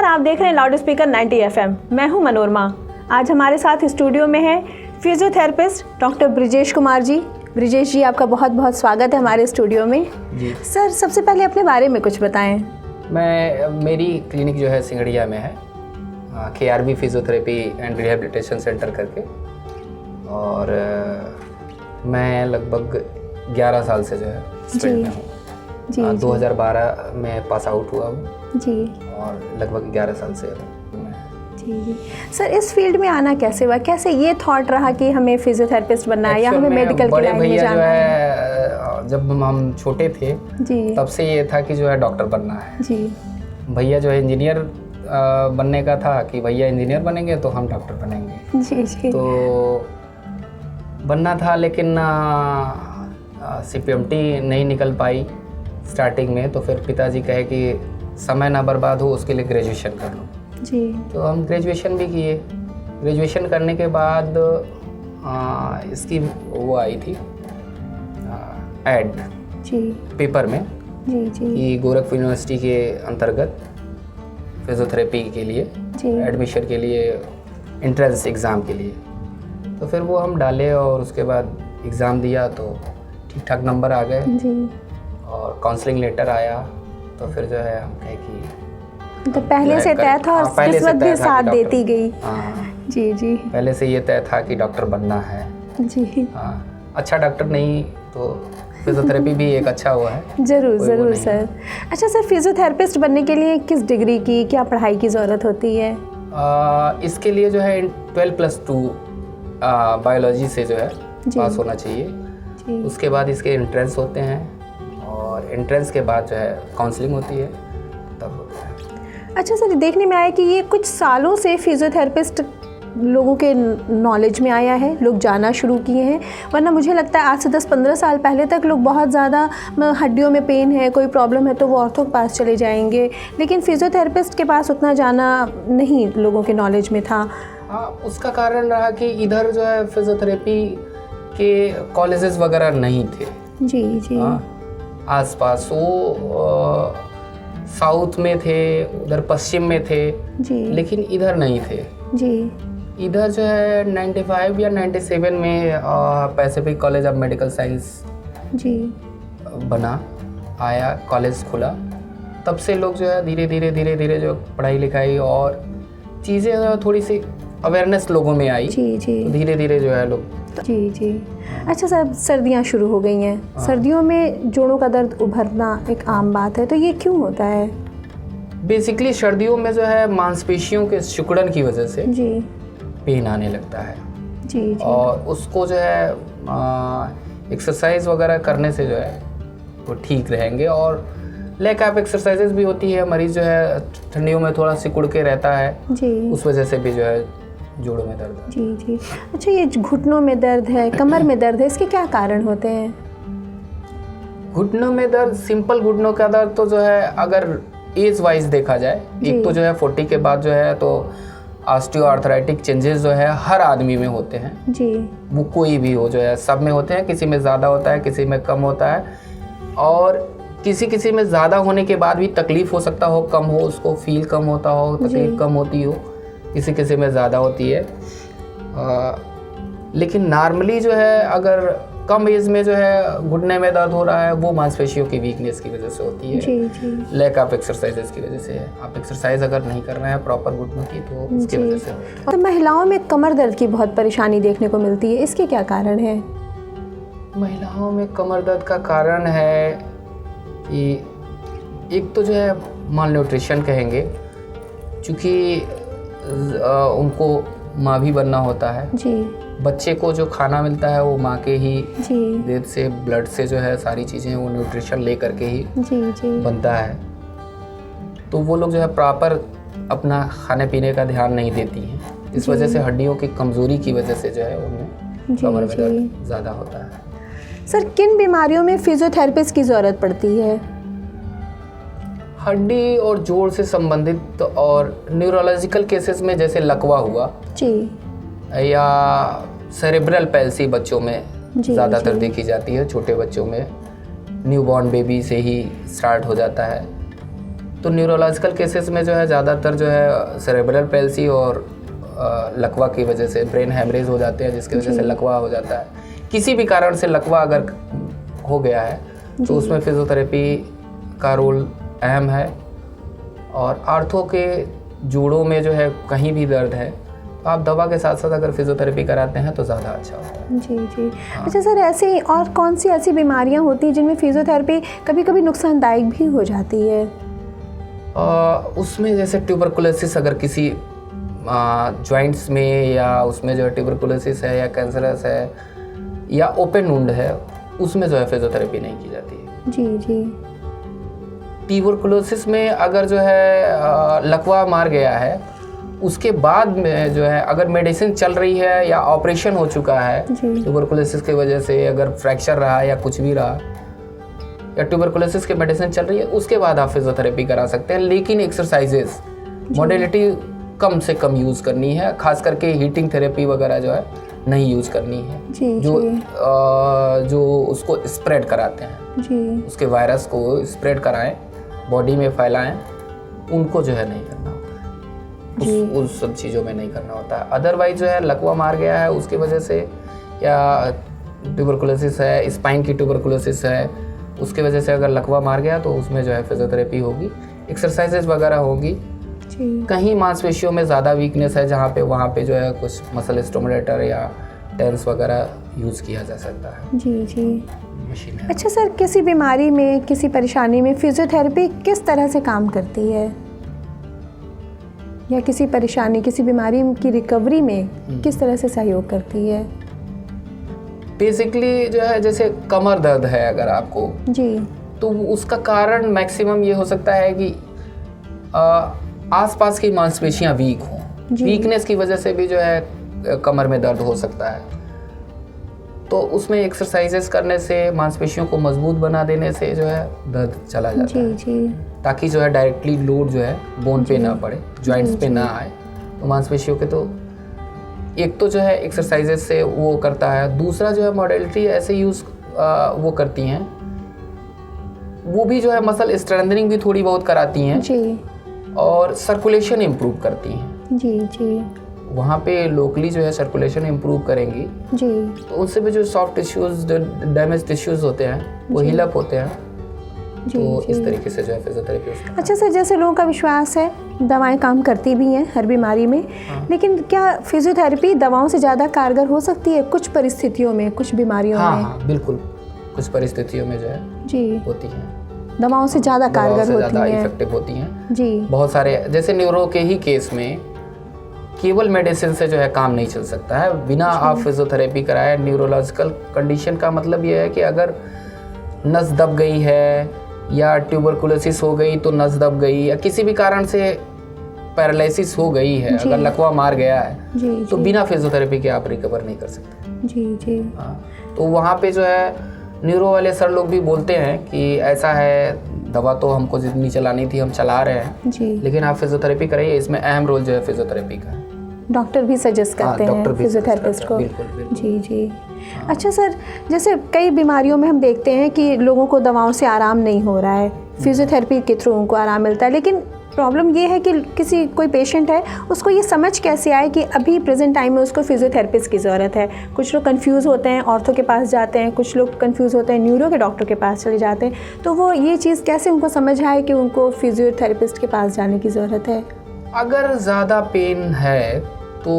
आप देख रहे हैं लाउड स्पीकर 90 FM। मैं हूं मनोरमा। आज हमारे साथ स्टूडियो में है फिजियोथेरेपिस्ट डॉक्टर ब्रिजेश कुमार जी। ब्रिजेश जी, आपका बहुत बहुत स्वागत है हमारे स्टूडियो में जी। सर, सबसे पहले अपने बारे में कुछ बताएं। मेरी क्लिनिक जो है सिंगड़िया में है, KRB physiotherapy and rehabilitation centre करके, और मैं लगभग 11 साल से जो है इस फील्ड में हूँ। 2012 में पास आउट हुआ हूँ जी, और लगभग 11 साल से जी। सर, इस फील्ड में आना कैसे हुआ? कैसे ये थॉट रहा कि हमें फिजियोथेरेपिस्ट बनना है या हमें मेडिकल की लाइन में जाना है? जब हम छोटे थे जी, तब से ये था कि जो है डॉक्टर बनना है। जी, भैया जो है इंजीनियर बनने का था कि भैया इंजीनियर बनेंगे तो हम डॉक्टर बनेंगे। जी, जी। तो बनना था, लेकिन CPMT नहीं निकल पाई स्टार्टिंग में। तो फिर पिताजी कहे कि समय ना बर्बाद हो, उसके लिए ग्रेजुएशन कर लो। जी। तो हम ग्रेजुएशन भी किए। ग्रेजुएशन करने के बाद इसकी वो आई थी ऐड जी, पेपर में जी, जी, कि गोरखपुर यूनिवर्सिटी के अंतर्गत फिजियोथेरेपी के लिए एडमिशन के लिए एंट्रेंस एग्ज़ाम के लिए। तो फिर वो हम डाले और उसके बाद एग्ज़ाम दिया तो ठीक ठाक नंबर आ गए जी। और काउंसलिंग लेटर आया। तो फिर जो है हम कहे कि तो पहले से तय था और किस्मत भी साथ देती गई। हाँ, जी, जी, पहले से ये तय था कि डॉक्टर बनना है। जी। हाँ, अच्छा डॉक्टर नहीं तो फिजियोथेरेपी भी एक अच्छा हुआ है। ज़रूर ज़रूर सर। अच्छा सर, फिजियोथेरेपिस्ट बनने के लिए किस डिग्री की, क्या पढ़ाई की ज़रूरत होती है? इसके लिए जो है 12+2 बायोलॉजी से जो है पास होना चाहिए। जी। उसके बाद इसके एंट्रेंस होते हैं और एंट्रेंस के बाद जो है काउंसलिंग होती है, तब होता है। अच्छा सर, देखने में आया कि ये कुछ सालों से फिजियोथेरेपिस्ट लोगों के नॉलेज में आया है, लोग जाना शुरू किए हैं। वरना मुझे लगता है आज से 10-15 साल पहले तक लोग बहुत ज़्यादा हड्डियों में पेन है, कोई प्रॉब्लम है तो वो ऑर्थो के पास चले जाएंगे, लेकिन फिजियोथेरेपिस्ट के पास उतना जाना नहीं लोगों के नॉलेज में था। हाँ, उसका कारण रहा कि इधर जो है फिजियोथेरेपी के कॉलेजेस वगैरह नहीं थे। जी, जी। आसपास वो साउथ में थे, उधर पश्चिम में थे जी, लेकिन इधर नहीं थे। जी, इधर जो है 95 या 97 में Pacific college of medical science जी, बना, आया, कॉलेज खुला। तब से लोग जो है धीरे धीरे जो पढ़ाई लिखाई और चीज़ें थोड़ी सी अवेयरनेस लोगों में आई। जी, जी, तो धीरे धीरे जो है लोग। जी, जी। अच्छा सर, सर्दियाँ शुरू हो गई हैं। सर्दियों में जोड़ों का दर्द उभरना एक आम बात है, तो ये क्यों होता है? बेसिकली सर्दियों में जो है मांसपेशियों के सिकुड़न की वजह से जी, पेन आने लगता है। जी, जी। और उसको जो है एक्सरसाइज वगैरह करने से जो है वो ठीक रहेंगे। और लैक ऑफ एक्सरसाइजेज भी होती है, मरीज जो है ठंडियों में थोड़ा सिकुड़ के रहता है, जी, उस वजह से भी जो है जोड़ों में दर्द है। जी, जी। अच्छा, ये घुटनों में दर्द है, कमर में दर्द है, इसके क्या कारण होते हैं? घुटनों में दर्द, सिंपल घुटनों का दर्द तो जो है अगर एज वाइज देखा जाए, एक तो जो है 40 के बाद जो है तो ऑस्टियोआर्थराइटिक चेंजेस जो है हर आदमी में होते हैं। जी, वो कोई भी हो, जो है सब में होते हैं। किसी में ज़्यादा होता है, किसी में कम होता है, और किसी में ज़्यादा होने के बाद भी तकलीफ़ हो सकता हो, कम हो, उसको फील कम होता हो, तकलीफ़ कम होती हो, किसी में ज़्यादा होती है। लेकिन नॉर्मली जो है अगर कम एज में जो है घुटने में दर्द हो रहा है, वो मांसपेशियों की वीकनेस की वजह से होती है। जी, जी। लैक ऑफ एक्सरसाइजेज की वजह से है। आप एक्सरसाइज अगर नहीं कर रहे हैं प्रॉपर घुटनों की तो उसकी वजह से होती है। तो महिलाओं में कमर दर्द की बहुत परेशानी देखने को मिलती है, इसके क्या कारण है? महिलाओं में कमर दर्द का कारण है कि एक तो जो है माल न्यूट्रिशन कहेंगे, क्योंकि उनको माँ भी बनना होता है। जी, बच्चे को जो खाना मिलता है वो माँ के ही जी, दूध से, ब्लड से जो है सारी चीज़ें वो न्यूट्रिशन ले करके ही जी, जी, बनता है। तो वो लोग जो है प्रॉपर अपना खाने पीने का ध्यान नहीं देती हैं। इस वजह से हड्डियों की कमज़ोरी की वजह से जो है उनमें कमर में दर्द ज़्यादा होता है। सर, किन बीमारियों में फिजियोथेरेपिस्ट की ज़रूरत पड़ती है? हड्डी और जोड़ से संबंधित और न्यूरोलॉजिकल केसेस में, जैसे लकवा हुआ जी, या सेरेब्रल पैल्सी बच्चों में ज़्यादातर जी। देखी जाती है। छोटे बच्चों में न्यूबॉर्न बेबी से ही स्टार्ट हो जाता है। तो न्यूरोलॉजिकल केसेस में जो है ज़्यादातर जो है सेरेब्रल पैल्सी और लकवा की वजह से ब्रेन हैमरेज हो जाते हैं, जिसकी वजह से लकवा हो जाता है। किसी भी कारण से लकवा अगर हो गया है तो उसमें फिजियोथेरेपी का रोल अहम है। और आर्थो के जोड़ों में जो है कहीं भी दर्द है तो आप दवा के साथ साथ अगर फिजियोथेरेपी कराते हैं तो ज़्यादा अच्छा होता है। जी जी। अच्छा सर, ऐसी और कौन सी ऐसी बीमारियां होती हैं जिनमें फिजियोथेरेपी कभी कभी नुकसानदायक भी हो जाती है? उसमें जैसे ट्यूबरकुलोसिस अगर किसी जॉइंट्स में या उसमें जो है ट्यूबरकुलोसिस है या कैंसरस है या ओपन वुंड है, उसमें जो है फिजियोथेरेपी नहीं की जाती है। जी जी। ट्यूबरकुलोसिस में अगर जो है लकवा मार गया है, उसके बाद में जो है अगर मेडिसिन चल रही है या ऑपरेशन हो चुका है ट्यूबरकुलोसिस की वजह से, अगर फ्रैक्चर रहा या कुछ भी रहा या ट्यूबरकुलोसिस की मेडिसिन चल रही है, उसके बाद आप फिजियोथेरेपी करा सकते हैं। लेकिन एक्सरसाइजेस मॉडलिटी कम से कम यूज़ करनी है, खास करके हीटिंग थेरेपी वगैरह जो है नहीं यूज़ करनी है। जो उसको स्प्रेड कराते हैं जी, उसके वायरस को स्प्रेड कराएं, बॉडी में फैलाएं, उनको जो है नहीं करना होता है। उस सब चीज़ों में नहीं करना होता है। अदरवाइज जो है लकवा मार गया है उसकी वजह से या ट्यूबरकुलोसिस है, स्पाइन की ट्यूबरकुलोसिस है, उसकी वजह से अगर लकवा मार गया तो उसमें जो है फिजियोथेरेपी होगी, एक्सरसाइजेज वगैरह होगी। कहीं मांसपेशियों में ज़्यादा वीकनेस है जहाँ पे, वहाँ पे जो है कुछ मसल स्टिमुलेटर या टेंस वगैरह यूज़ किया जा सकता है। जी जी। मशीन। अच्छा सर, किसी बीमारी में, किसी परेशानी में फिजियोथेरेपी किस तरह से काम करती है, या किसी परेशानी, किसी बीमारी की रिकवरी में किस तरह से सहयोग करती है? बेसिकली जो है जैसे कमर दर्द है अगर आपको जी, तो उसका कारण मैक्सिमम ये हो सकता है कि आसपास की मांसपेशियां वीक हों। वीकनेस की वजह से भी जो है कमर में दर्द हो सकता है। तो उसमें एक्सरसाइजेस करने से, मांसपेशियों को मजबूत बना देने से जो है दर्द चला जाता है जी, ताकि जो है डायरेक्टली लोड जो है बोन पे ना पड़े, जॉइंट्स पे ना आए। तो मांसपेशियों के तो एक तो जो है एक्सरसाइजेस से वो करता है, दूसरा जो है मॉडलिटी ऐसे यूज़ वो करती हैं, वो भी जो है मसल स्ट्रेंथनिंग भी थोड़ी बहुत कराती हैं जी, और सर्कुलेशन इम्प्रूव करती हैं जी जी। वहाँ पे लोकली जो है सर्कुलेशन इम्प्रूव करेंगी जी, तो उनसे भी जो सॉफ्ट टिश्यूज, जो डैमेज टिश्यूज होते हैं वो हील अप होते हैं जी, तो इस तरीके से जो है फिजियोथेरेपी। अच्छा सर, जैसे लोगों का विश्वास है दवाएं काम करती भी हैं हर बीमारी में, लेकिन क्या फिजियोथेरेपी दवाओं से ज़्यादा कारगर हो सकती है कुछ परिस्थितियों में, कुछ बीमारियों में? हाँ, बिल्कुल, कुछ परिस्थितियों में जो है जी होती हैं, दवाओं से ज़्यादा कारगर होती हैं, इफेक्टिव होती हैं जी। बहुत सारे, जैसे न्यूरो के ही केस में केवल मेडिसिन से जो है काम नहीं चल सकता है बिना आप फिजियोथेरेपी कराए। न्यूरोलॉजिकल कंडीशन का मतलब ये है कि अगर नस दब गई है या ट्यूबरकुलोसिस हो गई तो नस दब गई, या किसी भी कारण से पैरालिसिस हो गई है, अगर लकवा मार गया है जी, तो बिना फिजियोथेरेपी के आप रिकवर नहीं कर सकते जी जी। हाँ, तो वहाँ पे जो है न्यूरो वाले सर लोग भी बोलते हैं कि ऐसा है, दवा तो हमको जितनी चलानी थी हम चला रहे हैं जी, लेकिन आप फिजियोथेरेपी कराइए, इसमें अहम रोल जो है फिजियोथेरेपी का। डॉक्टर भी सजेस्ट करते हैं फिजियोथेरेपिस्ट को। बिल्कुल। जी जी। अच्छा सर, जैसे कई बीमारियों में हम देखते हैं कि लोगों को दवाओं से आराम नहीं हो रहा है, फिजियोथेरेपी के थ्रू उनको आराम मिलता है, लेकिन प्रॉब्लम ये है कि कोई पेशेंट है, उसको ये समझ कैसे आए कि अभी प्रेजेंट टाइम में उसको फिजियोथेरेपिस्ट की ज़रूरत है। कुछ लोग कंफ्यूज होते हैं, ऑर्थो के पास जाते हैं, कुछ लोग कंफ्यूज होते हैं, न्यूरो के डॉक्टर के पास चले जाते हैं, तो वो ये चीज़ कैसे उनको समझ आए कि उनको फिजियोथेरेपिस्ट के पास जाने की ज़रूरत है? अगर ज़्यादा पेन है तो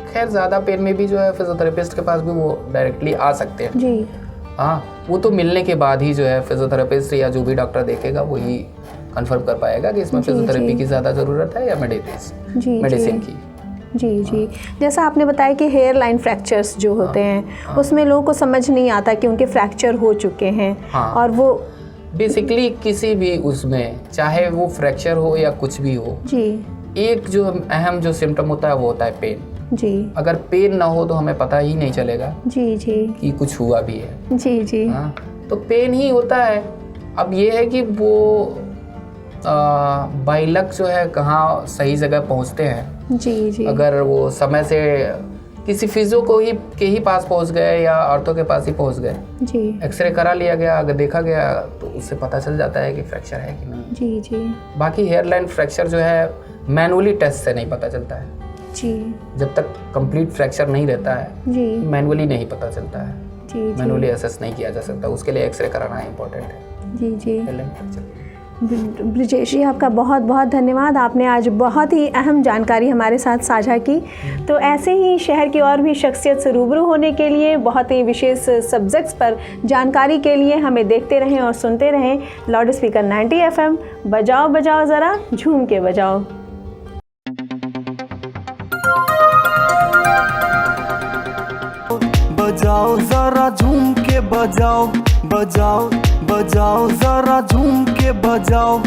खैर ज़्यादा पेन में भी जो है फिजियोथेरेपिस्ट के पास भी वो डायरेक्टली आ सकते हैं जी। हाँ, वो तो मिलने के बाद ही जो है फिजियोथेरेपिस्ट या जो भी डॉक्टर देखेगा वही कंफर्म कर पाएगा कि इसमें फिजियोथेरेपी की ज़्यादा ज़रूरत है या मेडिसिन की जी जी। जैसा आपने बताया कि हेयर लाइन फ्रैक्चर्स जो होते हैं उसमें लोगों को समझ नहीं आता कि उनके फ्रैक्चर हो चुके हैं और वो बेसिकली किसी भी उसमें, चाहे वो फ्रैक्चर हो या कुछ भी हो जी, एक जो अहम जो सिम्टम होता है वो होता है पेन जी। अगर पेन ना हो तो हमें पता ही नहीं चलेगा जी जी कि कुछ हुआ भी है जी जी। हाँ, तो पेन ही होता है। अब ये है कि वो बाइलक जो है कहाँ सही जगह पहुँचते हैं जी जी। अगर वो समय से किसी फिजियो के ही पास पहुंच गए या ऑर्थो के पास ही पहुंच गए, जी एक्सरे करा लिया गया, अगर देखा गया तो उससे पता चल जाता है कि फ्रैक्चर है कि नहीं। जी जी बाकी हेयरलाइन फ्रैक्चर जो है मैनुअली टेस्ट से नहीं पता चलता है। जी जब तक कंप्लीट फ्रैक्चर नहीं रहता है जी मैनुअली नहीं पता चलता है, जी मैनुअली असेस नहीं किया जा सकता, उसके लिए एक्सरे कराना इंपॉर्टेंट है जी जी। Hairline fracture. ब्रिजेश जी, आपका बहुत बहुत धन्यवाद। आपने आज बहुत ही अहम जानकारी हमारे साथ साझा की। तो ऐसे ही शहर की और भी शख्सियत से रूबरू होने के लिए, बहुत ही विशेष सब्जेक्ट्स पर जानकारी के लिए हमें देखते रहें और सुनते रहें लाउड स्पीकर 90 FM। बजाओ बजाओ ज़रा झूम के बजाओ। बजाओ जरा झूम के बजाओ, बजाओ बजाओ जरा झूम के बजाओ।